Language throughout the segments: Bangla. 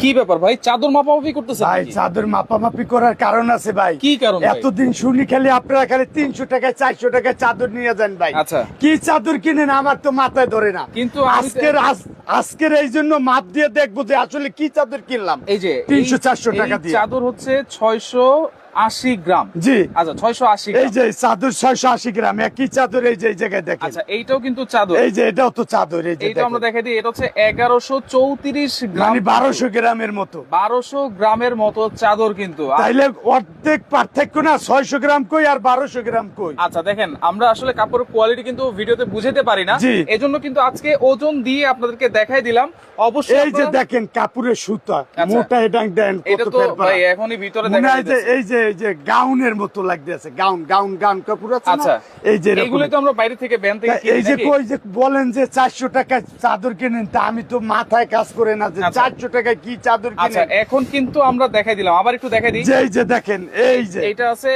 কি ব্যাপার ভাই, চাদর মাপামাপি করতেছেন ভাই নাকি? চাদর মাপামাপি করার কারণ আছে ভাই। কি কারণ ভাই? এতদিন শুনি খালি আপনারা খালি 300 টাকায় 400 টাকায় চাদর নিয়ে যান ভাই। আচ্ছা। কি চাদর কিনেন আমার তো মাথায় ধরে না। কিন্তু আমি তো- আজকের এই জন্য মাপ দিয়ে দেখবো যে আসলে কি চাদর কিনলাম। এই যে 300-400 এই টাকা দিয়ে চাদর হচ্ছে 680 গ্রাম। জি। আচ্ছা 680 এই গ্রাম। যে চাদর 680 গ্রাম একই চাদর, এই যে এই জায়গায় দেখেন। আচ্ছা এইটাও কিন্তু চাদর। এই যে এটাও তো চাদর, এই যে এইটা আমরা দেখেন। দেখাই দিই, এটা হচ্ছে 1134 গ্রাম, মানে 1200 গ্রামের মতো। 1200 গ্রামের মতো চাদর কিন্তু। তাইলে অর্ধেক পার্থক্য না, 600 গ্রাম কই আর 1200 গ্রাম কই। আচ্ছা দেখেন, আমরা আসলে কাপড়ের কোয়ালিটি কিন্তু ভিডিওতে বুঝাতে পারি না, জি। এজন্য কিন্তু আজকে ওজন দিয়ে আপনাদেরকে দেখাই দিলাম। অবশ্যই এই যে আপনারা- দেখেন কাপড়ের সুতা আচ্ছা। মোটা এডাং দেন এটা কত তো ফেরফারা। ভাই এখনই ভিতরে মনে দেখা হয় যে যাচ্ছে। এই যে গাউনের মতো লাগতেছে, গাউন গাউন গাউন কাপড় আছে না? আচ্ছা এই যে এরকম। এইগুলো তো আমরা বাইরে থেকে ব্যান থেকে কিনি এই যে নাকি? কই যে বলেন যে 400 টাকা চাদর কিনেন, তা আমি তো মাথায় কাজ করে না যে আচ্ছা। 400 টাকায় কি চাদর আচ্ছা কিনেন। এখন কিন্তু আমরা দেখাই দিলাম, আবার একটু দেখাই দিই। যে এই যে দেখেন, এই যে এইটা আছে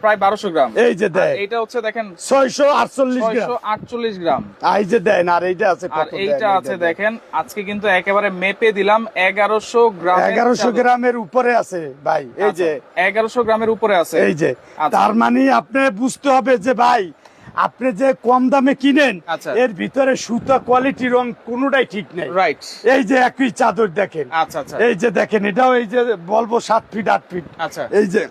প্রায় 1200 গ্রাম। এই যে দেয় আর এইটা হচ্ছে দেখেন 648 গ্রাম। 648 গ্রাম। এই যে দেন, আর এইটা আছে আর কত এইটা দেন, আছে দেখেন, আজকে কিন্তু একেবারে মেপে দিলাম 1100 গ্রাম। 1100 গ্রামের উপরে আছে ভাই। এই যে 1100 গ্রামের উপরে আছে। এই যে আচ্ছা। তার মানে আপনি বুঝতে হবে যে ভাই আপনি যে কম দামে কিনেন, আচ্ছা। এর ভিতরে সুতা কোয়ালিটি রং কোনোটাই ঠিক নেই। রাইট। এই যে একই চাদর দেখেন, আচ্ছা আচ্ছা এই যে দেখেন, এটাও এই যে বলবো 7 ফিট 8 ফিট। আচ্ছা এই যে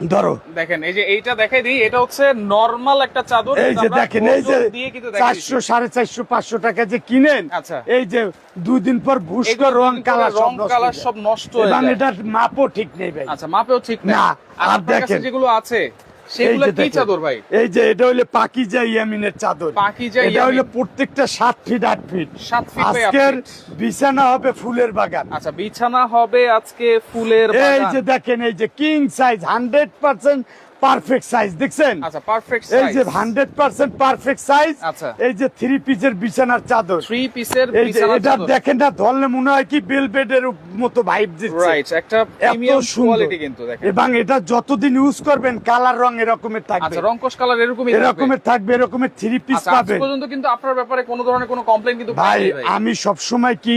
ধরো, দেখেন, এই যে এইটা দেখাই দিই, এটা হচ্ছে নরমাল একটা চাদর। এই যে আমরা দেখেন, এই যে ওজন দিয়ে কিন্তু দেখাই দিচ্ছি। 400 450 500 টাকা যে কিনেন, আচ্ছা। এই যে 2 দিন পর ভুস্ক এগুলো রং কিন্তু কালার রং সব নষ্ট কালার হয়ে সব যায়। নষ্ট হয়ে এবং যায়। এটার মাপও ঠিক নেই ভাই। আচ্ছা মাপেও ঠিক না। না, আর আর আপনার কাছে দেখেন। যেগুলো আছে সেগুলো এই যে কি দেখেন, চাদর ভাই? এই যে এটা হইলে পাকিজা ইয়ামিনের চাদর। পাকিজা এটা হইলে ইয়ামিন। প্রত্যেকটা 7 ফিট 8 ফিট। 7 ফিট বাই 8 আজকের ফিট। বিছানা হবে ফুলের বাগান। আচ্ছা বিছানা হবে আজকে ফুলের এই বাগান। যে দেখেন, এই যে কিং সাইজ 100% পারফেক্ট সাইজ দেখছেন। আচ্ছা পারফেক্ট এই সাইজ। যে 100% পারফেক্ট সাইজ। আচ্ছা। এই যে 3 পিসের বিছানার চাদর। 3 পিসের এই যে বিছানা এটা চাদর। দেখেন না, ধরলে মনে হয় কি বেলবেডের মতো ভাইব দিচ্ছে। রাইট, একটা এত প্রিমিয়াম সুন্দর কোয়ালিটি কিন্তু দেখেন। এবং এটা যতদিন ইউজ করবেন কালার রং এরকমের থাকবে, আচ্ছা রংকশ কালার এরকমই থাকবে। এরকমের থাকবে, এরকমের 3 পিস আচ্ছা আজ পাবেন পর্যন্ত কিন্তু আপনার ব্যাপারে কোনো ধরনের কোনো কমপ্লেইন কিন্তু ভাই। পাইনি ভাই। আমি সব সময় কি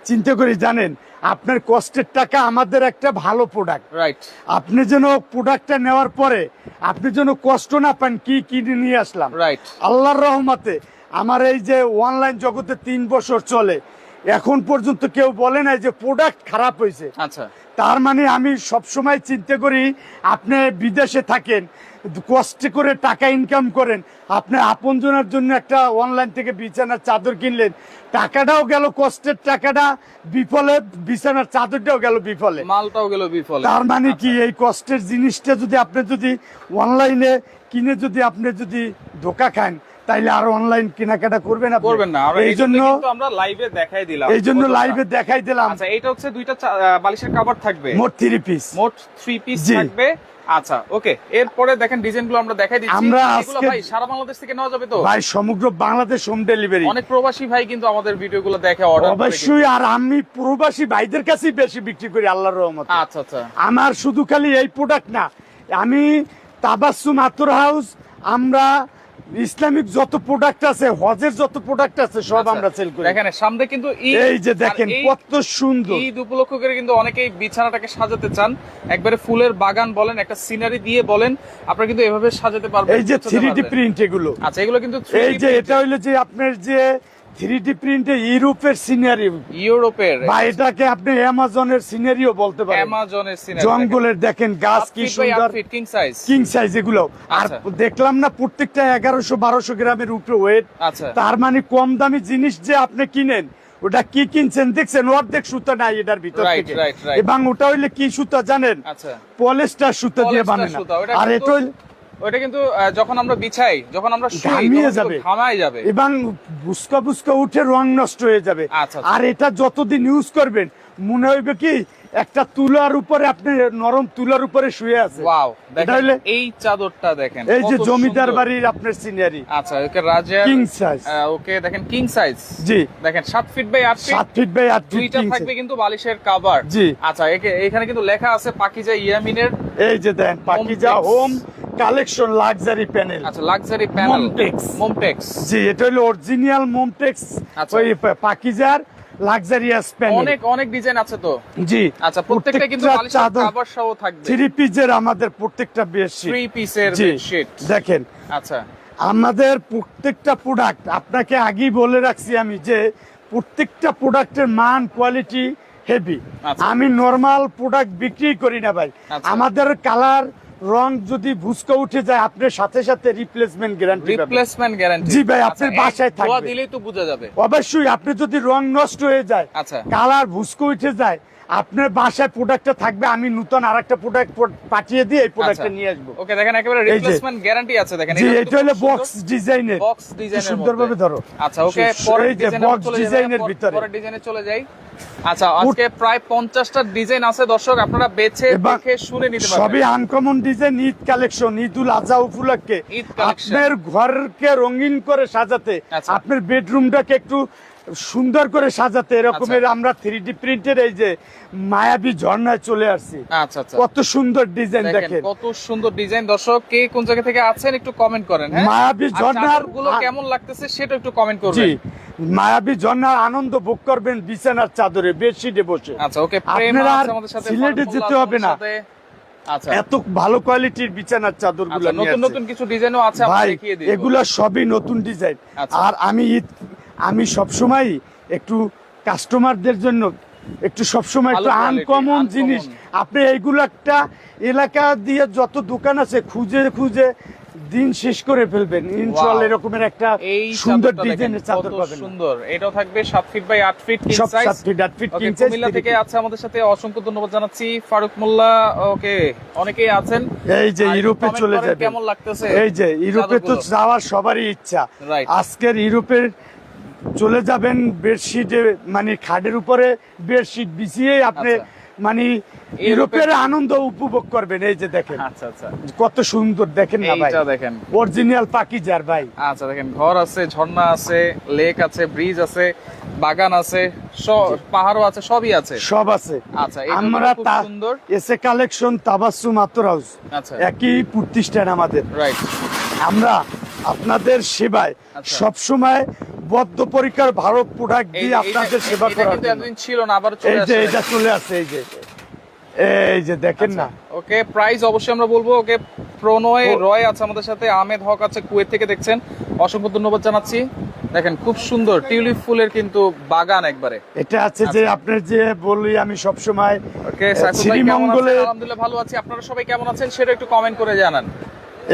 চিন্তা করি জানেন, আপনার কষ্টের টাকা আমাদের একটা ভালো প্রোডাক্ট। রাইট। আপনি যেন প্রোডাক্টটা নেওয়ার পরে আপনি যেন কষ্ট না পান, কি কিনে নিয়ে আসলাম। রাইট। আল্লাহর রহমতে আমার এই যে অনলাইন জগতে 3 বছর চলে, এখন পর্যন্ত কেউ বলে না যে প্রোডাক্ট খারাপ হয়েছে। আচ্ছা তার মানে আমি সব সময় চিন্তা করি, আপনি বিদেশে থাকেন, কষ্ট করে টাকা ইনকাম করেন, আপনি আপনজনের জন্য একটা অনলাইন থেকে বিছানার চাদর কিনলেন, টাকাটাও গেল, কষ্টের টাকাটা বিফলে, বিছানার চাদরটাও গেল বিফলে। মালটাও গেল বিফলে। তার মানে কি এই কষ্টের জিনিসটা যদি আপনি যদি অনলাইনে কিনে যদি আপনি যদি ধোকা খান, তাইলে আর অনলাইন কেনাকাটা করবেন আপনি? করবেন না। আর এই জন্য কিন্তু আমরা লাইভে দেখাই দিলাম। এই জন্য কতটা। লাইভে দেখাই দিলাম। আচ্ছা এটা হচ্ছে দুইটা বালিশের কভার থাকবে, মোট 3 পিস। মোট 3 পিস জি। থাকবে। আচ্ছা ওকে, এরপরে দেখেন ডিজাইনগুলো আমরা দেখাই দিচ্ছি। আমরা এগুলো আজকে- ভাই সারা বাংলাদেশ থেকে নেওয়া যাবে তো? ভাই সমগ্র বাংলাদেশ হোম ডেলিভারি। অনেক প্রবাসী ভাই কিন্তু আমাদের ভিডিওগুলো দেখে অর্ডার করে। অবশ্যই, আর আমি প্রবাসী ভাইদের কাছেই বেশি বিক্রি করি আল্লাহর রহমতে। আচ্ছা আচ্ছা আমার শুধু খালি এই প্রোডাক্ট না, আমি তাবাসসুম আতর হাউস, আমরা ইসলামিক যত প্রোডাক্ট আছে, হজের যত প্রোডাক্ট আছে সব আচ্ছা, আমরা সেল করি। দেখেন সামনে কিন্তু ঈদ। এই যে দেখেন আর এই কত সুন্দর। ঈদ উপলক্ষ করে কিন্তু অনেকেই বিছানাটাকে সাজাতে চান, একবারে ফুলের বাগান বলেন, একটা সিনারি দিয়ে বলেন, আপনারা কিন্তু এভাবে সাজাতে পারবেন। এই যে গুছাতে 3D পারবেন। প্রিন্ট এগুলো, আচ্ছা এগুলো কিন্তু 3D এই যে এটা হইলো যে আপনার যে 3D প্রিন্টে ইউরোপের সিনারি, ইউরোপের বা এটাকে আপনি অ্যামাজনের সিনারিও বলতে পারেন। অ্যামাজনের সিনারি, জঙ্গলের দেখেন গাছ কি সুন্দর, কিং সাইজ। কিং সাইজ এগুলো। আর আচ্ছা। দেখলাম না প্রত্যেকটা 1100-1200 গ্রামের উপরে ওয়েট। আচ্ছা তার মানে কম দামি জিনিস যে আপনি কিনেন, ওটা কি কিনছেন দেখছেন, অর্ধেক সুতা নাই এটার ভিতর Right, থেকে। right, right. এবং ওটা হইলে কি সুতা জানেন, আচ্ছা পলিস্টার সুতা দিয়ে পলিস্টার বানানো। সুতা, ওটা আর কিন্তু- এটা হইলে ওইটা কিন্তু যখন আমরা বিছাই, যখন আমরা শুই, ঘামিয়ে তখন যাবে। কিন্তু ঘামায় যাবে। এবং বুসকা বুসকা উঠে রং নষ্ট হয়ে যাবে। আচ্ছা, আচ্ছা। আর এটা যতদিন ইউজ করবেন মনে হইবে কি একটা তুলার উপরে, আপনি নরম তুলার উপরে শুয়ে আছে। ওয়াও, এটা দেখেন হইলে এই চাদরটা দেখেন এই যে কত জমিদার সুন্দর। বাড়ির আপনার সিনারি। আচ্ছা ওকে রাজার কিং সাইজ। ওকে দেখেন কিং সাইজ। জি, দেখেন 7 feet by 8 feet. 7 feet by 8 feet দুইটা কিং থাকবে সাইজ। কিন্তু বালিশের কভার। জি। আচ্ছা এখানে কিন্তু লেখা আছে পাকিজা ইয়ামিনের। এই যে দেন Pakiza Momtex। Home collection luxury panel. আচ্ছা লাক্সারি প্যানেল Momtex। মোমটেক্স। জি, এটা হলো অরিজিনাল মোমটেক্স, আচ্ছা। ওই পাকিজার লাক্সারিয়াস প্যানেল। অনেক অনেক ডিজাইন আছে তো। জি আচ্ছা, প্রত্যেকটা কিন্তু বালিশের চাদর কভার সহ থাকবে। 3 পিসের আমাদের প্রত্যেকটা বেডশিট 3 পিসের জি, বেডশিট। দেখেন আচ্ছা, আমাদের প্রত্যেকটা প্রোডাক্ট আপনাকে আগেই বলে রাখছি আমি যে প্রত্যেকটা প্রোডাক্টের মান কোয়ালিটি হেভি। আচ্ছা। আমি নরমাল প্রোডাক্ট বিক্রি করি না ভাই। আচ্ছা। আমাদের কালার রং যদি ভুসকা উঠে যায় আপনার সাথে সাথে রিপ্লেসমেন্ট গ্যারান্টি পাবেন। Replacement guarantee. জি ভাই, আপনার বাসায় থাকবে। ধোয়া দিলেই তো বোঝা যাবে। অবশ্যই আপনি যদি রং নষ্ট হয়ে যায়, আচ্ছা। কালার ভুসকা উঠে যায়, আপনার বাসায় প্রোডাক্টটা থাকবে, আমি নতুন আরেকটা প্রোডাক্ট পাঠিয়ে দিয়ে এই প্রোডাক্টটা নিয়ে আসবো। ওকে, দেখেন একেবারে এই যে। রিপ্লেসমেন্ট গ্যারান্টি আছে। দেখেন জি, এটা হলো বক্স ডিজাইনের। বক্স ডিজাইনের সুন্দরভাবে ধরো। আচ্ছা, ওকে, পরের এই যে ডিজাইনে বক্স চলে যাই, ডিজাইনের ভিতরে পরের ডিজাইনে চলে যাই। আচ্ছা, আজকে প্রায় 50টা ডিজাইন আছে দর্শক, আপনারা বেছে এবং দেখে শুনে নিতে পারবেন। সবই আনকমন ডিজাইন, ঈদ কালেকশন, ঈদুল আজহা উপলক্ষে ঈদ কালেকশন। আপনার ঘরকে রঙিন করে সাজাতে, আচ্ছা। আপনার বেডরুমটাকে একটু সুন্দর করে সাজাতে এরকমের আমরা 3D প্রিন্টের এই যে মায়াবী ঝর্ণায় চলে আসছি। আচ্ছা আচ্ছা, কত সুন্দর ডিজাইন দেখেন দেখেন। কত সুন্দর ডিজাইন। দর্শক, কে কোন জায়গা থেকে আছেন একটু কমেন্ট করেন। হ্যাঁ, মায়াবী ঝর্ণার গুলো কেমন লাগতেছে সেটা একটু কমেন্ট জি, করবেন। মায়াবী ঝর্ণার আনন্দ ভোগ করবেন বিছানার চাদরে বেডশিটে বসে। আচ্ছা, ওকে, প্রেম আপনারা আছে আমাদের সাথে, সিলেটে ফারুকুল্লাহ যেতে আছে হবে না। আমাদের সাথে। আচ্ছা এত ভালো কোয়ালিটির বিছানার চাদরগুলো আচ্ছা, নতুন নতুন কিছু ডিজাইনও আছে, আমরা ভাই, দেখিয়ে দিই। এগুলা সবই নতুন ডিজাইন। আচ্ছা। আর আমি সবসময় একটু কাস্টমারদের জন্য একটু সবসময় ভালো একটু quality, আনকমন uncommon। জিনিস, আপনি এইগুলো একটা এলাকা দিয়ে যত দোকান আছে খুঁজে খুঁজে দিন শেষ করে ফেলবেন। ইনশাআল্লাহ এরকমের একটা এই সুন্দর চাদরটা ডিজাইনের দেখেন, চাদর কত পাবেন। সুন্দর। এটাও থাকবে 7 ফিট বাই 8 ফিট কিং সব size. 7 feet 8 feet okay, king size. Comilla থেকে আছে আমাদের সাথে, অসংখ্য ধন্যবাদ জানাচ্ছি ফারুক মোল্লা। ওকে, অনেকেই আছেন। এই যে আর ইউরোপে comment চলে করেন যাবে, কেমন লাগতেছে এই যে ইউরোপে তো চাদরগুলো। যাওয়ার সবারই ইচ্ছা। Right. আজকের ইউরোপের চলে যাবেন বেডশিটে, মানে খাটের উপরে বেডশিট বিছিয়ে আপনি আচ্ছা। মানে ইউরোপের আনন্দ উপভোগ করবেন। এই যে দেখেন আচ্ছা আচ্ছা, কত সুন্দর, দেখেন না ভাই, এইটা দেখেন। অরিজিনাল পাকিজার ভাই। আচ্ছা, দেখেন ঘর আছে, ঝর্ণা আছে, লেক আছে, ব্রিজ আছে, বাগান আছে, পাহাড়ও আছে, সবই আছে। সব আছে। আচ্ছা, এটা আমরা খুব সুন্দর। এসে কালেকশন তাবাসসুম আতর হাউস, আচ্ছা, একই প্রতিষ্ঠান আমাদের। রাইট। আমরা আপনাদের সেবায় আচ্ছা। সবসময় বদ্ধপরিকর ভালো প্রোডাক্ট দিয়ে আপনাদের সেবা করার জন্য। এতদিন ছিল না, আবার চলে এই যে আসছে। এটা চলে আসছে, এই যে দেখেন না। ওকে, প্রাইস অবশ্যই আমরা বলবো। ওকে, প্রণয় রয় আছে আমাদের সাথে, আহমেদ হক আছে, কুয়েত থেকে দেখছেন, অসংখ্য ধন্যবাদ জানাচ্ছি। দেখেন খুব সুন্দর টিউলিপ ফুলের কিন্তু বাগান একবারে। এটা আছে যে আপনার যে বলি আমি সব সময় ওকে, সাইফুল ভাই কেমন আছেন? শ্রীমঙ্গলের, আলহামদুলিল্লাহ ভালো আছি। আপনারা সবাই কেমন আছেন সেটা একটু কমেন্ট করে জানান।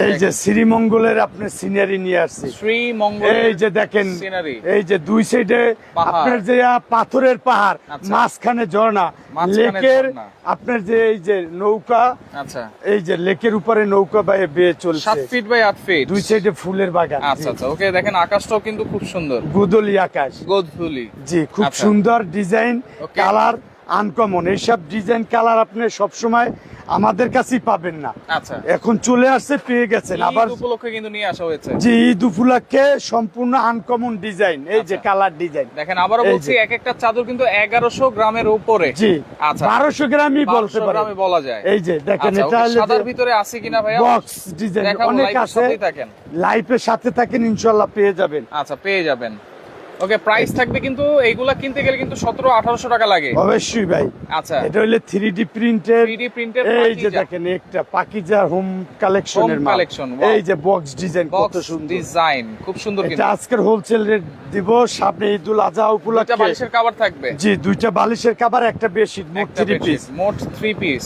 এই যে শ্রীমঙ্গলের আপনার সিনারি নিয়ে আসছি। শ্রীমঙ্গল, এই যে দেখেন, সিনারি, এই যে দুই সাইডে পাহাড়। আপনার যে পাথরের পাহাড়, আচ্ছা। মাঝখানে ঝর্ণা, মাঝখানে লেকের ঝর্ণা। আপনার যে এই যে নৌকা, আচ্ছা, এই যে লেকের উপরে নৌকা বেয়ে চলছে, 7 ফিট বাই 8 ফিট, দুই সাইডে ফুলের বাগান। আচ্ছা আচ্ছা, ওকে, দেখেন আকাশটাও কিন্তু খুব সুন্দর, গুদলি আকাশ। গোধূলি। জি, খুব আচ্ছা। সুন্দর ডিজাইন, Okay. Colour uncommon. এইসব ডিজাইন কালার আপনি সবসময় আমাদের কাছেই পাবেন না, আচ্ছা, এখন চলে আসছে, পেয়ে গেছেন। আবার ঈদ উপলক্ষে কিন্তু নিয়ে আসা হয়েছে। জি, ঈদ উপলক্ষে সম্পূর্ণ আনকমন ডিজাইন, এই যে আচ্ছা। Colour design. দেখেন আবারও এই বলছি, যে। এক একটা চাদর কিন্তু 1100 গ্রামের উপরে। জি, আচ্ছা, 1200 গ্রামই বলতে 1200 পারেন। গ্রামে বলা যায়। এই যে দেখেন, আচ্ছা, এটা ওকে, হলো সাদার ভিতরে আছে কিনা ভাইয়া? বক্স ডিজাইন, দেখাবো, অনেক লাইভের আছে। সাথেই থাকেন। লাইফের সাথে থাকেন, ইনশাআল্লাহ পেয়ে যাবেন। আচ্ছা, পেয়ে যাবেন। ওকে, প্রাইস থাকবে কিন্তু এইগুলা কিনতে গেলে কিন্তু 1700-1800 টাকা লাগে। অবশ্যই ভাই। আচ্ছা, এটা হলো 3D প্রিন্টের। 3D প্রিন্টের এই যে দেখেন, একটা পাকিজা হোম কালেকশনের মাল। কালেকশন, এই যে বক্স ডিজাইন, কত বক্স সুন্দর ডিজাইন, খুব সুন্দর এটা। কিন্তু। আজকের হোলসেল রেট দিব, সামনে ঈদুল আজহা দুইটা উপলক্ষে। বালিশের কভার থাকবে। জি, দুইটা বালিশের কভার, একটা বেডশিট, মোট একটা 3 পিস। bedsheet, মোট 3 পিস।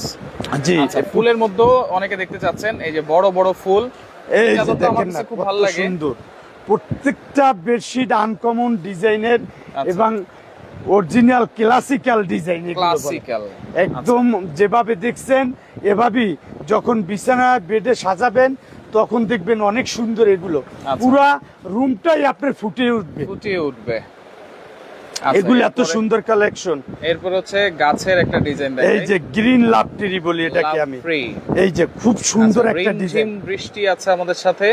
জি, আচ্ছা, ফুলের মধ্যে অনেকে দেখতে চাচ্ছেন, এই যে বড় বড় ফুল। এই এটা যে তো আমার দেখেন না, কাছে খুব কত ভালো লাগে। সুন্দর। প্রত্যেকটা বেডশিট আনকমন ডিজাইনের আচ্ছা। এবং অরিজিনাল ক্লাসিক্যাল ডিজাইন। ক্লাসিক্যাল, একদম যেভাবে দেখছেন এভাবেই যখন বিছানা বেডে সাজাবেন তখন দেখবেন অনেক সুন্দর। এগুলো আচ্ছা। পুরা রুমটাই আপনার ফুটিয়ে উঠবে, ফুটিয়ে উঠবে। আচ্ছা, এগুলো এত এরপরে- সুন্দর কালেকশন। এরপর হচ্ছে গাছের একটা ডিজাইন এই যে গ্রিন লাভ ট্রি বলি এটাকে আমি। এই যে খুব সুন্দর একটা ডিজাইন। বৃষ্টি আছে আমাদের সাথে,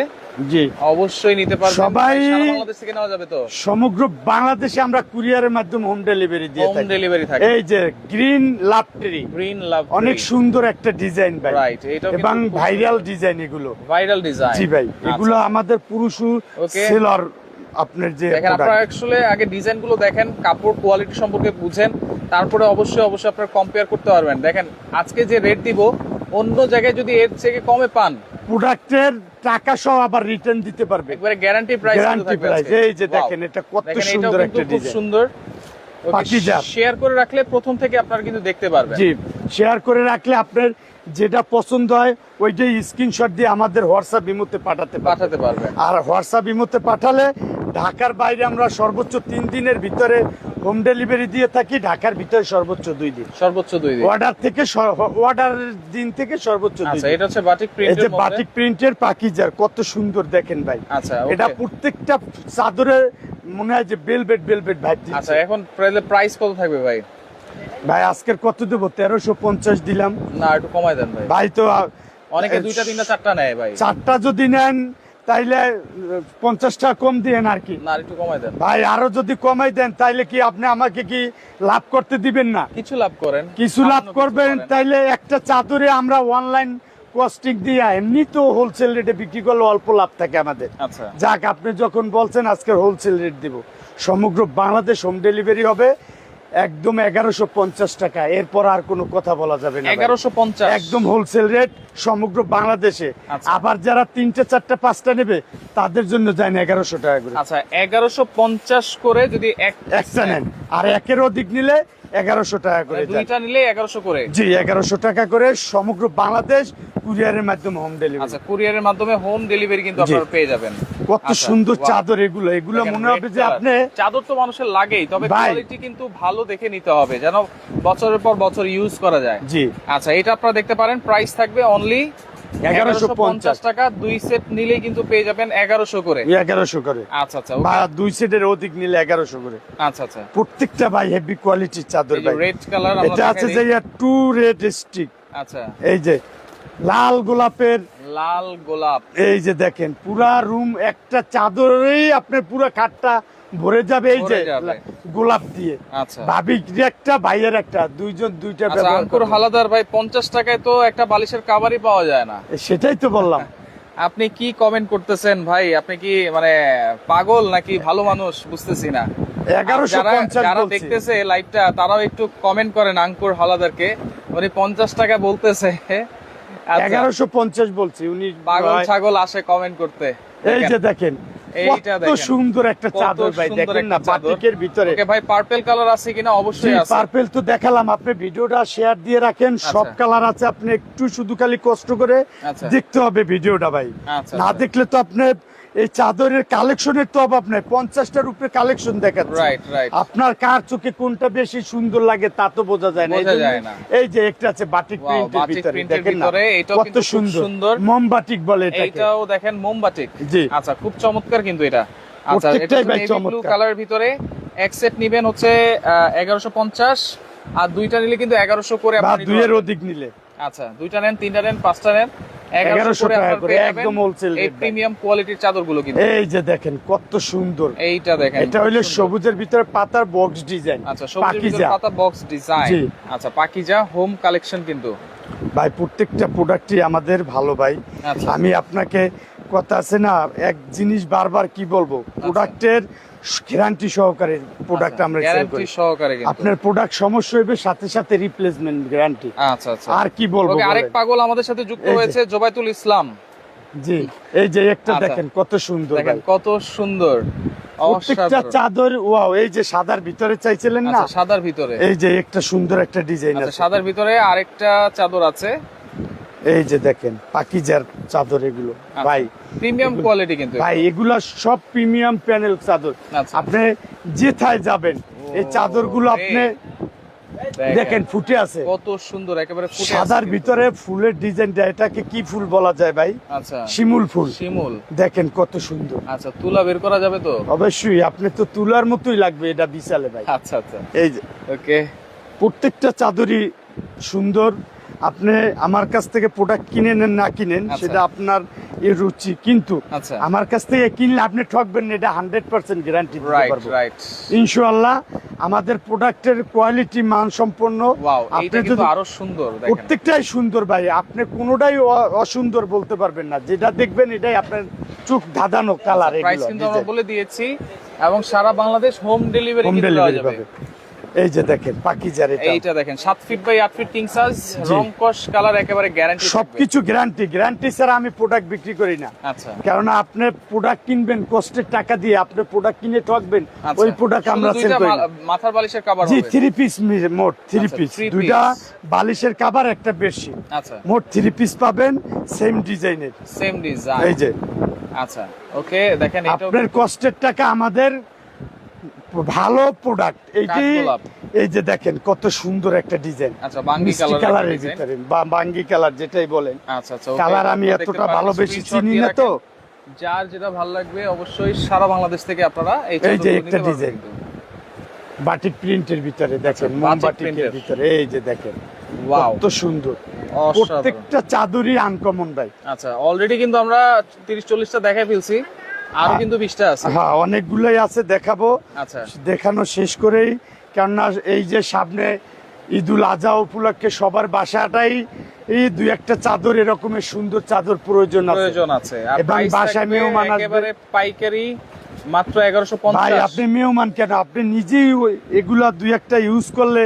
জি, অবশ্যই নিতে পারবেন। সবাই সারা বাংলাদেশ থেকে নেওয়া যাবে তো? সমগ্র বাংলাদেশে আমরা কুরিয়ারের মাধ্যমে হোম ডেলিভারি দিয়ে হোম থাকি। ডেলিভারি থাকে। এই যে green love tree, green love, অনেক সুন্দর একটা ডিজাইন ভাই। রাইট, এটাও এবং ভাইরাল ডিজাইন এগুলো। Viral design. জি ভাই, এগুলো আমাদের পুরুষ Okay. সেলর আপনার যে দেখেন product। আপনারা অ্যাকচুয়ালি আগে ডিজাইন গুলো দেখেন, কাপড় কোয়ালিটি সম্পর্কে বুঝেন, তারপরে অবশ্যই আপনারা কম্পেয়ার করতে পারবেন। দেখেন আজকে যে রেট দিব, অন্য জায়গায় যদি এর থেকে কমে পান, প্রোডাক্টের টাকা সহ আবার রিটার্ন দিতে পারবে, একবারে গ্যারান্টি প্রাইস গ্যারান্টি প্রাইস। এই যে দেখেন এটা কত সুন্দর একটা খুব ডিজাইন, সুন্দর। পাকিজা। শেয়ার করে রাখলে প্রথম থেকে আপনারা কিন্তু দেখতে পারবেন। জি, শেয়ার করে রাখলে আপনার যেটা পছন্দ হয় ওইটাই স্ক্রিনশট দিয়ে আমাদের হোয়াটসঅ্যাপ ইমোতে পাঠাতে পারবেন। আর হোয়াটসঅ্যাপ ইমোতে পাঠালে ঢাকার বাইরে আমরা সর্বোচ্চ 3 দিনের ভিতরে হোম ডেলিভারি দিয়ে থাকি, ঢাকার ভিতরে সর্বোচ্চ 2 দিন। সর্বোচ্চ 2 দিন। অর্ডারের দিন থেকে সর্বোচ্চ 2 দিন। আচ্ছা, এটা হচ্ছে বাটিক এই প্রিন্টের যে মধ্যে। বাটিক প্রিন্টের পাকিজার কত সুন্দর দেখেন ভাই। আচ্ছা, এটা ওকে। প্রত্যেকটা চাদরে মনে হয় যে বেলভেট ভাইব দিচ্ছে। আচ্ছা, এখন প্রাইস কত থাকবে ভাই? ভাই আজকের কত দেবো, 1350 দিলাম। না, একটু কমাই দেন ভাই। ভাই তো অনেকে 2টা 3টা 4টা নেয় ভাই। 4টা যদি নেন তাইলে 50 টাকা কম দিয়েন আর কি। না, একটু কমাই দেন ভাই আরো যদি কমাই দেন তাইলে কি আপনি আমাকে কি লাভ করতে দিবেন না? কিছু লাভ করেন, কিছু লাভ সামান্য করবেন। করেন। তাইলে একটা চাদরে আমরা অনলাইন কস্টিং দিয়ে এমনি তো হোলসেল রেটে বিক্রি করলে অল্প লাভ থাকে আমাদের। আচ্ছা, যাক, আপনি যখন বলছেন আজকে হোলসেল রেট দিব, সমগ্র বাংলাদেশ হোম ডেলিভারি হবে একদম 1150 টাকা, এরপর আর কোনো কথা বলা যাবে না। 1150 একদম হোলসেল রেট সমগ্র বাংলাদেশে। আচ্ছা। আবার যারা 3টে 4টে 5টা নেবে তাদের জন্য যায় না 1100 টাকা করে। আচ্ছা, 1150 করে যদি একটা নেন, আর একের অধিক নিলে 1100 টাকা করে যায়। 2টা নিলে 1100 করে। জি, 1100 টাকা করে সমগ্র বাংলাদেশ কুরিয়ারের মাধ্যমে হোম ডেলিভারি। আচ্ছা, কুরিয়ারের মাধ্যমে হোম ডেলিভারি কিন্তু জি। আপনারা পেয়ে যাবেন। কত আচ্ছা, সুন্দর বাহ। চাদর এগুলো দেখেন, মনে হবে red যে color। আপনি চাদর তো মানুষের লাগেই, তবে ভাই। কোয়ালিটি কিন্তু ভালো দেখে নিতে হবে, যেন বছরের পর বছর ইউজ করা যায়। জি আচ্ছা, এটা আপনারা দেখতে পারেন, প্রাইস থাকবে অনলি 1150 টাকা। 2 সেট নিলেই কিন্তু পেয়ে যাবেন 1100 করে। 1100 করে, আচ্ছা আচ্ছা, বা ওকে। 2 সেটের অধিক নিলে 1100 করে। আচ্ছা আচ্ছা, প্রত্যেকটা ভাই হেভি কোয়ালিটির চাদর এই যে ভাই। রেড কালার আমরা এটা আছে দেখাই যে দিই। 2 রেড স্টিক, আচ্ছা, এই যে লাল গোলাপের, লাল গোলাপ। এই যে দেখেন পুরা রুম একটা চাদরেই আপনার পুরো খাটটা ভরে যাবে এই যে ভরে যাবে। গোলাপ দিয়ে। আচ্ছা ভাবির একটা ভাইয়ের একটা, দুইজন দুইটা আচ্ছা, ব্যবহার আঙ্কুর করবে। হালাদার ভাই, 50 টাকায় তো একটা বালিশের কাভারই পাওয়া যায় না। সেটাই তো বললাম। আপনি কি কমেন্ট করতেছেন ভাই? আপনি কি মানে পাগল নাকি ভালো মানুষ বুঝতেছি না। 1150 যারা বলছি। দেখতেছে লাইভটা তারাও একটু কমেন্ট করেন আঙ্কুর হালাদারকে, উনি 50 টাকা বলতেছে। আচ্ছা, 1150 বলছি, উনি পাগল ভাই- ছাগল আসে কমেন্ট করতে। এই যে দেখেন এইটা কত দেখেন। সুন্দর একটা কত চাদর ভাই, সুন্দর দেখেন না একটা চাদর। বাটিকের ভিতরে। ওকে ভাই, পার্পল কালার আছে কিনা? অবশ্যই আছে। পার্পল তো দেখালাম, আপনি ভিডিওটা শেয়ার দিয়ে রাখেন, সব আচ্ছা। কালার আছে, আপনি একটু শুধু খালি কষ্ট করে আচ্ছা। দেখতে হবে ভিডিওটা ভাই। আচ্ছা, না আচ্ছা। দেখলে তো আপনি এই চাদরের কালেকশনের তো অভাব নাই, 50টার উপরে কালেকশন দেখাচ্ছে। Right right. আপনার কার চোখে কোনটা বেশি সুন্দর লাগে তা তো বোঝা যায় না। বোঝা এই জন্য যায় না। এই যে একটা আছে বাটিক Wow, প্রিন্টের বাটিক ভিতরে, প্রিন্টের দেখেন না ভিতরে, এটাও কত কিন্তু খুব সুন্দর। মোম বাটিক বলে এটাকে। এইটাও দেখেন মোমবাটিক। জি। আচ্ছা, খুব চমৎকার কিন্তু এটা। আচ্ছা, এটা প্রত্যেকটাই ভাই নেভি ব্লু চমৎকার। কালারের ভিতরে এক সেট নেবেন হচ্ছে 1150, আর 2টা নিলে কিন্তু 1100 করে বা আপনি নিতে দুইয়ের পারবেন। অধিক নিলে আচ্ছা, 2টা নেন, 3টা নেন, 5টা নেন, 1100 করে টাকা আপনারা করে, পেয়ে যাবেন। একদম wholesale এই rate ভাই। প্রিমিয়াম কোয়ালিটির চাদরগুলো কিন্তু। এই যে দেখেন কত সুন্দর। এইটা দেখেন, এটা খুব হইলো সুন্দর। সবুজের ভিতরে পাতার বক্স ডিজাইন। আচ্ছা, সবুজের ভিতরে পাকিজা পাতা বক্স ডিজাইন। জি। আচ্ছা, পাকিজা হোম কালেকশন কিন্তু। ভাই প্রত্যেকটা প্রোডাক্টই আমাদের ভালো ভাই। আচ্ছা। আমি আপনাকে কথা আছে না, এক জিনিস বারবার কি বলবো, প্রোডাক্টের গ্যারান্টি সহকারে প্রোডাক্ট আমরা সেল গ্যারান্টি করি। সহকারে কিন্তু। আপনার প্রোডাক্ট সমস্যা হবে সাথে সাথে রিপ্লেসমেন্ট গ্যারান্টি। আচ্ছা আচ্ছা। আর কি বলবো ওকে, আরেক বলেন? পাগল আমাদের সাথে যুক্ত এই যে। হয়েছে, জোবাইতুল ইসলাম। জি, এই যে একটা আচ্ছা। দেখেন কত সুন্দর দেখেন ভাই। কত সুন্দর, প্রত্যেকটা অসাধারণ। চাদর ওয়াও। এই যে সাদার ভিতরে চাইছিলেন না, আচ্ছা, সাদার ভিতরে। এই যে একটা সুন্দর একটা ডিজাইন আচ্ছা, আছে। সাদার ভিতরে আরেকটা চাদর আছে। এই যে দেখেন পাকিজার চাদর এগুলো ভাই, প্রিমিয়াম কোয়ালিটি কিন্তু। ভাই এগুলা সব প্রিমিয়াম প্যানেল চাদর। আচ্ছা। আপনি যেথায় যাবেন এই চাদরগুলো রে। আপনি দেখেন ফুটে আছে, কত সুন্দর, একেবারে ফুটে আছে সাদার কিন্তু। ভিতরে ফুলের ডিজাইনটা, এটাকে কি ফুল বলা যায় ভাই? আচ্ছা, শিমুল ফুল। শিমুল। দেখেন কত সুন্দর। আচ্ছা, তুলা বের করা যাবে তো? অবশ্যই, আপনি তো তুলার মতোই লাগবে এটা বিশালে ভাই। আচ্ছা আচ্ছা, এই যে ওকে। প্রত্যেকটা চাদরই সুন্দর। আপনি আমার কাছ থেকে প্রোডাক্ট কিনে নেন না কিনেন আচ্ছা। সেটা আপনার এর রুচি, কিন্তু আচ্ছা। আমার কাছ থেকে কিনলে আপনি ঠকবেন না, এটা 100% গ্যারান্টি দিতে রাইট পারবো রাইট। ইনশাআল্লাহ। আমাদের প্রোডাক্টের কোয়ালিটি মান সম্পন্ন। ওয়াও, আপনি এইটা কিন্তু যদি আরো সুন্দর দেখেন। প্রত্যেকটাই সুন্দর ভাই, আপনি কোনোটাই অসুন্দর বলতে পারবেন না, যেটা দেখবেন এটাই আপনার চোখ ধাঁধানো কালার, প্রাইস কিন্তু আমরা বলে দিয়েছি এবং সারা বাংলাদেশ হোম ডেলিভারি হোম কিন্তু দেওয়া ডেলিভারি যাবে। পাবে। এই যে দেখেন পাকিজার, এটা এইটা দেখেন 7 feet by 8 feet king size, রং কস কালার একেবারে গ্যারান্টি সবকিছু গ্যারান্টি ছাড়া আমি প্রোডাক্ট বিক্রি করি না। আচ্ছা কারণ আপনি প্রোডাক্ট কিনবেন কষ্টের টাকা দিয়ে, আপনি প্রোডাক্ট কিনে ঠকবেন, আচ্ছা। ওই প্রোডাক্ট শুধু আমরা সেল দুইটা করি না। মাথার বালিশের কভার জি হবে। 3 পিস মোট 3 আচ্ছা, পিস, 3 দুইটা piece। বালিশের কভার, একটা বেডশিট, আচ্ছা মোট 3 পিস পাবেন সেম ডিজাইনের। Same design. এই যে আচ্ছা ওকে দেখেন এটা আপনার কষ্টের টাকা আমাদের ভালো প্রোডাক্ট এইটি। কাঠগোলাপ। এই যে দেখেন কত সুন্দর একটা ডিজাইন, আচ্ছা বাঙ্গি মিষ্টি কালার কালারের ভিতরে বা বাঙ্গি কালার যেটাই বলেন। আচ্ছা আচ্ছা কালার আমি এতটা ভালো বেশি চিনি না তো। যার যেটা ভালো লাগবে অবশ্যই সারা বাংলাদেশ থেকে আপনারা এই এই যে চাদরগুলো একটা নিতে পারবেন ডিজাইন কিন্তু। বাটিক প্রিন্টের ভিতরে দেখেন, আচ্ছা, মোম বাটিক বাটিকের প্রিন্টের। ভিতরে এই যে দেখেন ওয়াও কত সুন্দর, অসাধারণ। প্রত্যেকটা চাদরই আনকমন ভাই। আচ্ছা অলরেডি কিন্তু আমরা 30-40টা দেখাই ফেলছি, আরো কিন্তু 20টা আছে। হ্যাঁ অনেকগুলোই আছে, দেখাবো। আচ্ছা দেখানো শেষ করেই, কেননা এই যে সামনে ঈদুল আজহা উপলক্ষে সবার বাসাটাই এই দুই একটা চাদর, এরকমের সুন্দর চাদর প্রয়োজন আছে। প্রয়োজন আছে। আর এবং প্রাইস বাসায় থাকবে মেহমান আসবে। একেবারে পাইকারি মাত্র ভাই 1150। আপনি মেহমান কেন, আপনি নিজেই এগুলা দুই একটা ইউজ করলে,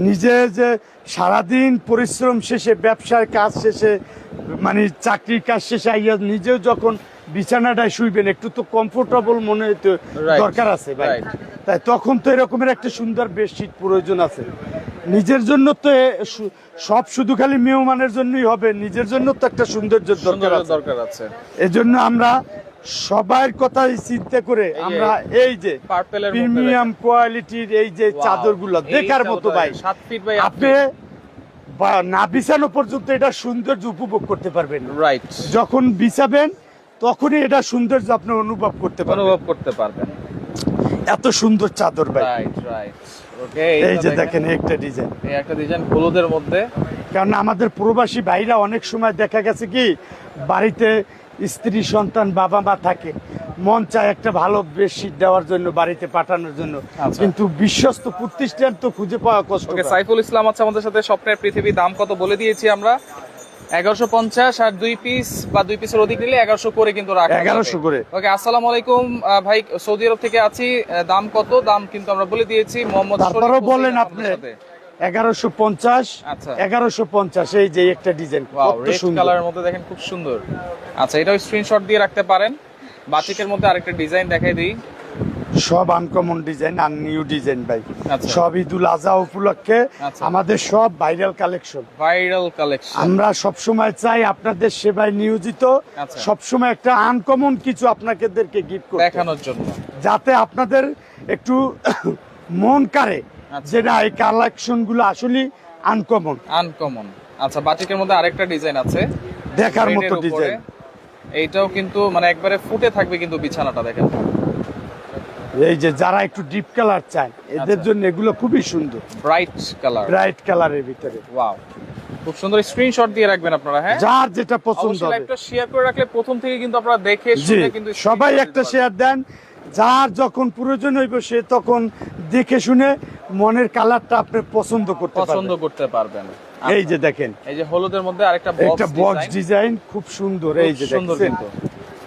নিজে যে সারাদিন পরিশ্রম শেষে, ব্যবসার কাজ শেষে, মানে চাকরির কাজ শেষে আইয়া নিজেও যখন বিছানাটায় শুইবেন, একটু তো কমফোর্টেবল মনে হইতে Right, দরকার আছে ভাই। right. তাই তখন তো এরকমের একটা সুন্দর বেডশিট প্রয়োজন আছে। নিজের জন্য তো সব শুধু খালি মেহমানের জন্যই হবে, নিজের জন্য তো একটা সৌন্দর্যের দরকার আছে। দরকার আছে। এজন্য আমরা সবার কথাই চিন্তা করে এই যে আমরা এই যে পার্পেলের মধ্যে প্রিমিয়াম কোয়ালিটির এই যে Wow, চাদরগুলো এই দেখার মতো চাদরটা ভাই। 7 ফিট বাই 8 আপনি না বিছানো পর্যন্ত এটা সৌন্দর্য উপভোগ করতে পারবেন। রাইট যখন বিছাবেন তখনই এটা সৌন্দর্য আপনি অনুভব করতে পারবেন। অনুভব করতে পারবেন। এত সুন্দর চাদর ভাই। রাইট রাইট ওকে এই যে দেখেন একটা ডিজাইন, এই একটা ডিজাইন হলুদের মধ্যে। কারণ আমাদের প্রবাসী ভাইরা অনেক সময় দেখা গেছে কি বাড়িতে স্ত্রী সন্তান বাবা মা থাকে, মন চায় একটা ভালো বেডশিট দেওয়ার জন্য, বাড়িতে পাঠানোর জন্য, আচ্ছা। কিন্তু বিশ্বস্ত প্রতিষ্ঠান তো খুঁজে পাওয়া কষ্ট। ওকে সাইফুল ইসলাম আছে আমাদের সাথে। স্বপ্নের পৃথিবী দাম কত বলে দিয়েছি আমরা, 1150। আর 2 পিস বা 2 পিসের অধিক নিলে 1100 করে কিন্তু রাখা 1100 করে। ওকে আসসালামু আলাইকুম ভাই, সৌদি আরব থেকে আছি। দাম কত? দাম কিন্তু আমরা বলে দিয়েছি। মোহাম্মদ তারপরেও শরীফ বলেন হোসেন আপনি। আমাদের সাথে। 1150, আচ্ছা। 1150 এই যে একটা ডিজাইন ওয়াও কত রেড সুন্দর। কালারের মধ্যে দেখেন খুব সুন্দর। আচ্ছা এটাও স্ক্রিনশট দিয়ে রাখতে পারেন। বাটিকের মধ্যে আরেকটা ডিজাইন দেখাই দিই। সব আনকমন ডিজাইন আর নিউ ডিজাইন ভাই। আচ্ছা। সব ঈদুল আজহা উপলক্ষে আচ্ছা। আমাদের সব ভাইরাল কালেকশন। Viral collection. আমরা সব সময় চাই আপনাদের সেবায় নিয়োজিত, আচ্ছা। সব সময় একটা আনকমন কিছু আপনাদেরকে গিফট করতে, দেখানোর জন্য। যাতে আপনাদের একটু মন কাড়ে আচ্ছা। যে না এই কালেকশন গুলো আসলে আনকমন, আনকমন। আচ্ছা বাটিকের মধ্যে আরেকটা ডিজাইন আছে দেখার red মতো এর উপরে। ডিজাইন। এইটাও কিন্তু মানে একবারে ফুটে থাকবে কিন্তু বিছানাটা দেখেন। এই যে যারা একটু ডিপ কালার চায় এদের আচ্ছা। জন্য এগুলো খুবই সুন্দর, ব্রাইট কালার। ব্রাইট কালারের ভিতরে। ওয়াও খুব সুন্দর। স্ক্রিনশট দিয়ে রাখবেন আপনারা। হ্যাঁ যার যেটা পছন্দ অবশ্যই হবে। লাইভটা শেয়ার করে রাখলে প্রথম থেকে কিন্তু আপনারা দেখে জি শুনে কিন্তু সবাই screenshot একটা দিতে শেয়ার দেন, যার যখন প্রয়োজন হইব সে তখন দেখে শুনে মনের কালারটা আপনি পছন্দ করতে পারবেন, পছন্দ পারবেন। করতে পারবেন। এই যে দেখেন এই যে হলুদের মধ্যে আরেকটা একটা বক্স বক্স ডিজাইন খুব সুন্দর। এই যে সুন্দর দেখছেন কিন্তু।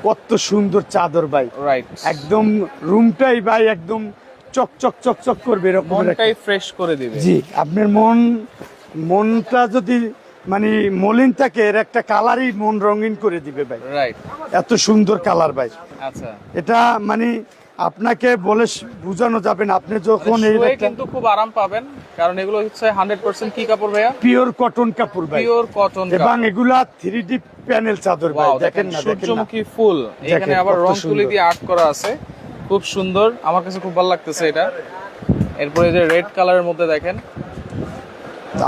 কত সুন্দর চাদর ভাই। রাইট একদম রুমটাই ভাই একদম চকচক চকচক করবে এরকম। মনটাই ফ্রেশ করে দিবে। জি আপনার মনটা যদি মানে মলিন থাকে, এর একটা কালারই মন রঙিন করে দিবে ভাই। রাইট এত সুন্দর কালার ভাই। আচ্ছা এটা মানে আপনাকে বলে বোঝানো যাবে না। আপনি যখন এই শুয়ে কিন্তু খুব আরাম পাবেন, কারণ এগুলো হচ্ছে 100% কি কাপড় ভাইয়া? পিওর কটন কাপড় ভাই, পিওর কটন এবং এগুলা 3D প্যানেল চাদর ভাই। ওয়াও দেখেন দেখেন না, দেখেন না। সূর্যমুখী ফুল এখানে আবার কত রং তুলি সুন্দর। দিয়ে আর্ট করা আছে, খুব সুন্দর। আমার কাছে খুব ভালো লাগতেছে এটা। এরপরে যে রেড কালারের মধ্যে দেখেন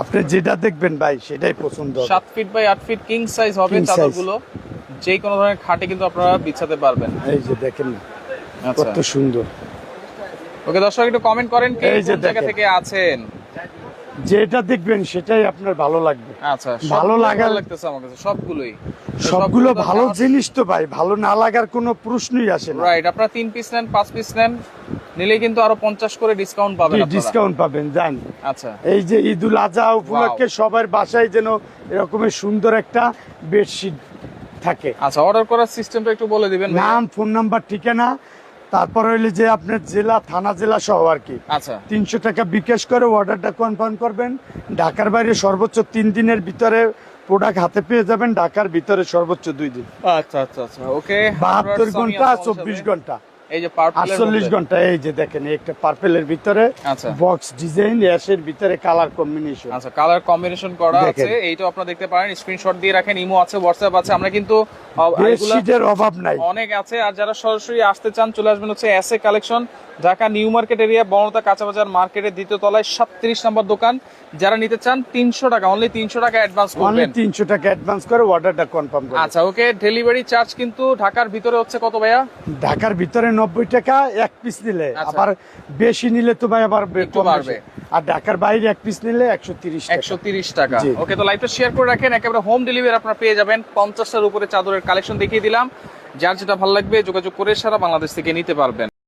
আপনি যেটা দেখবেন ভাই সেটাই পছন্দ হবে। 7 feet by 8 feet king size হবে King size। চাদরগুলো। যে কোনো ধরনের খাটে কিন্তু আপনারা বিছাতে পারবেন। এই যে দেখেন না, আচ্ছা কত সুন্দর। ওকে দর্শক একটু কমেন্ট করেন কে এই যে কোন জায়গা দেখেন। থেকে আছেন। যেটা দেখবেন সেটাই আপনার ভালো লাগবে। আচ্ছা ভালো সবগুলো লাগার- ভালো লাগতেছে আমার কাছে সবগুলোই। সবগুলো ভালো জিনিস তো ভাই, ভালো না লাগার কোনো প্রশ্নই আসে না। রাইট। আপনারা 3 পিস নেন 5 পিস নেন নিলে কিন্তু আরো 50 করে ডিসকাউন্ট পাবেন আপনারা। ডিসকাউন্ট পাবেন জান। আচ্ছা এই যে ঈদুল আজহা উপলক্ষে সবার বাসায় যেন এরকমের সুন্দর একটা বেডশিট থাকে। আচ্ছা, অর্ডার করার সিস্টেমটা একটু বলে দিবেন ভাইয়া। নাম, ফোন নাম্বার, ঠিকানা, তারপর হইলে যে আপনার জেলা, থানা, জেলা সহ আর কি। আচ্ছা 300 টাকা বিকাশ করে অর্ডারটা কনফার্ম করবেন। ঢাকার বাইরে সর্বোচ্চ 3 দিনের ভিতরে প্রোডাক্ট হাতে পেয়ে যাবেন, ঢাকার ভিতরে সর্বোচ্চ 2 দিন। আচ্ছা আচ্ছা আচ্ছা, ওকে। 72 ঘন্টা, 24 ঘন্টা, এই যে পার্পল 48 ঘন্টা। এই যে দেখেন, এই একটা পার্পেলের ভিতরে আচ্ছা বক্স ডিজাইন, অ্যাশের ভিতরে কালার কম্বিনেশন। আচ্ছা, কালার কম্বিনেশন করা দেখেন। আছে, এইটাও আপনারা দেখতে পারেন, স্ক্রিনশট দিয়ে রাখেন। ইমো আছে, হোয়াটসঅ্যাপ আছে, আমরা কিন্তু এগুলা বেডশিটের অভাব নাই। অনেক আছে। আর যারা সরাসরি আসতে চান চলে আসবেন হচ্ছে S A collection, Dhaka New Market area, বনতা কাঁচা বাজার মার্কেটের 2য় তলায় 37 নম্বর দোকান। যারা নিতে চান 300 টাকা, অনলি 300 টাকা অ্যাডভান্স অনলি করবেন। 300 টাকা অ্যাডভান্স করে অর্ডারটা কনফার্ম করবেন। আচ্ছা ওকে, ডেলিভারি চার্জ কিন্তু ঢাকার ভিতরে হচ্ছে কত ভাইয়া? ঢাকার ভিতরে 90 টাকা এক পিস নিলে, আচ্ছা। আবার বেশি নিলে তো ভাই আবার একটু কম বাড়বে। বেশি। আর ঢাকার বাইরে এক পিস নিলে 130 টাকা। 130 টাকা। জি। ওকে, তো লাইভটা শেয়ার করে রাখেন, একেবারে হোম ডেলিভারি আপনারা পেয়ে যাবেন। 50টার উপরে চাদরের কালেকশন দেখিয়ে দিলাম, যার যেটা ভালো লাগবে যোগাযোগ করে সারা বাংলাদেশ থেকে নিতে পারবেন।